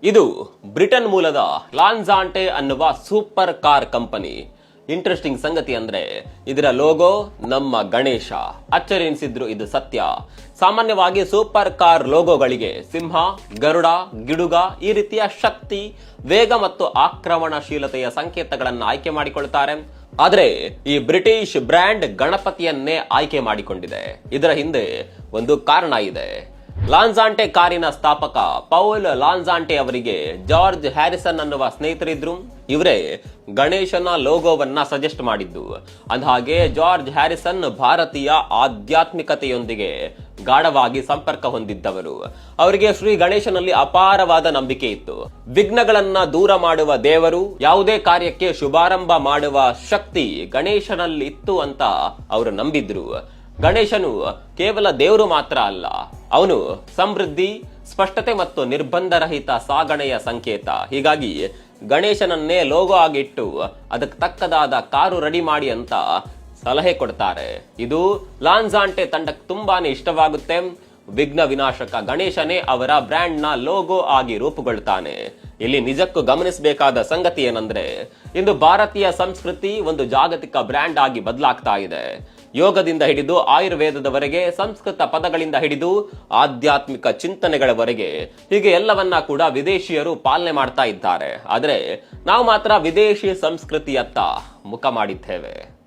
ಇದು ಬ್ರಿಟನ್ ಮೂಲದ ಲಾನ್ಜಾಂಟೆ ಅನ್ನುವ ಸೂಪರ್ ಕಾರ್ ಕಂಪನಿ. ಇಂಟ್ರೆಸ್ಟಿಂಗ್ ಸಂಗತಿ ಅಂದ್ರೆ ಇದರ ಲೋಗೋ ನಮ್ಮ ಗಣೇಶ. ಅಚ್ಚರಿ ಎನಿಸಿದ್ರು ಇದು ಸತ್ಯ. ಸಾಮಾನ್ಯವಾಗಿ ಸೂಪರ್ ಕಾರ್ ಲೋಗೋಗಳಿಗೆ ಸಿಂಹ, ಗರುಡ, ಗಿಡುಗ ಈ ರೀತಿಯ ಶಕ್ತಿ, ವೇಗ ಮತ್ತು ಆಕ್ರಮಣಶೀಲತೆಯ ಸಂಕೇತಗಳನ್ನು ಆಯ್ಕೆ ಮಾಡಿಕೊಳ್ತಾರೆ. ಆದ್ರೆ ಈ ಬ್ರಿಟಿಷ್ ಬ್ರ್ಯಾಂಡ್ ಗಣಪತಿಯನ್ನೇ ಆಯ್ಕೆ ಮಾಡಿಕೊಂಡಿದೆ. ಇದರ ಹಿಂದೆ ಒಂದು ಕಾರಣ ಇದೆ. ಲಾನ್ಜಾಂಟೆ ಕಾರಿನ ಸ್ಥಾಪಕ ಪೌಲ್ ಲಾನ್ಜಾಂಟೆ ಅವರಿಗೆ ಜಾರ್ಜ್ ಹ್ಯಾರಿಸನ್ ಅನ್ನುವ ಸ್ನೇಹಿತರಿದ್ರು. ಇವರೇ ಗಣೇಶನ ಲೋಗೋವನ್ನ ಸಜೆಸ್ಟ್ ಮಾಡಿದ್ದು. ಅಂದಹಾಗೆ ಜಾರ್ಜ್ ಹ್ಯಾರಿಸನ್ ಭಾರತೀಯ ಆಧ್ಯಾತ್ಮಿಕತೆಯೊಂದಿಗೆ ಗಾಢವಾಗಿ ಸಂಪರ್ಕ ಹೊಂದಿದ್ದವರು. ಅವರಿಗೆ ಶ್ರೀ ಗಣೇಶನಲ್ಲಿ ಅಪಾರವಾದ ನಂಬಿಕೆ ಇತ್ತು. ವಿಘ್ನಗಳನ್ನ ದೂರ ಮಾಡುವ ದೇವರು, ಯಾವುದೇ ಕಾರ್ಯಕ್ಕೆ ಶುಭಾರಂಭ ಮಾಡುವ ಶಕ್ತಿ ಗಣೇಶನಲ್ಲಿ ಇತ್ತು ಅಂತ ಅವರು ನಂಬಿದ್ರು. ಗಣೇಶನು ಕೇವಲ ದೇವರು ಮಾತ್ರ ಅಲ್ಲ, ಅವನು ಸಮೃದ್ಧಿ, ಸ್ಪಷ್ಟತೆ ಮತ್ತು ನಿರ್ಬಂಧರಹಿತ ಸಾಗಣೆಯ ಸಂಕೇತ. ಹೀಗಾಗಿ ಗಣೇಶನನ್ನೇ ಲೋಗೋ ಆಗಿಟ್ಟು ಅದಕ್ಕೆ ತಕ್ಕದಾದ ಕಾರು ರೆಡಿ ಮಾಡಿ ಅಂತ ಸಲಹೆ ಕೊಡ್ತಾರೆ. ಇದು ಲಾನ್ಜಾಂಟೆ ತಂಡಕ್ಕೆ ತುಂಬಾನೇ ಇಷ್ಟವಾಗುತ್ತೆ. ವಿಘ್ನ ವಿನಾಶಕ ಗಣೇಶನೇ ಅವರ ಬ್ರ್ಯಾಂಡ್ ನ ಲೋಗೋ ಆಗಿ ರೂಪುಗೊಳ್ತಾನೆ. ಇಲ್ಲಿ ನಿಜಕ್ಕೂ ಗಮನಿಸಬೇಕಾದ ಸಂಗತಿ ಏನಂದ್ರೆ, ಇಂದು ಭಾರತೀಯ ಸಂಸ್ಕೃತಿ ಒಂದು ಜಾಗತಿಕ ಬ್ರ್ಯಾಂಡ್ ಆಗಿ ಬದಲಾಗ್ತಾ ಇದೆ. ಯೋಗದಿಂದ ಹಿಡಿದು ಆಯುರ್ವೇದದವರೆಗೆ, ಸಂಸ್ಕೃತ ಪದಗಳಿಂದ ಹಿಡಿದು ಆಧ್ಯಾತ್ಮಿಕ ಚಿಂತನೆಗಳವರೆಗೆ, ಹೀಗೆ ಎಲ್ಲವನ್ನ ಕೂಡ ವಿದೇಶಿಯರು ಪಾಲನೆ ಮಾಡ್ತಾ ಇದ್ದಾರೆ. ಆದ್ರೆ ನಾವು ಮಾತ್ರ ವಿದೇಶಿ ಸಂಸ್ಕೃತಿಯತ್ತ ಮುಖ ಮಾಡಿದ್ದೇವೆ.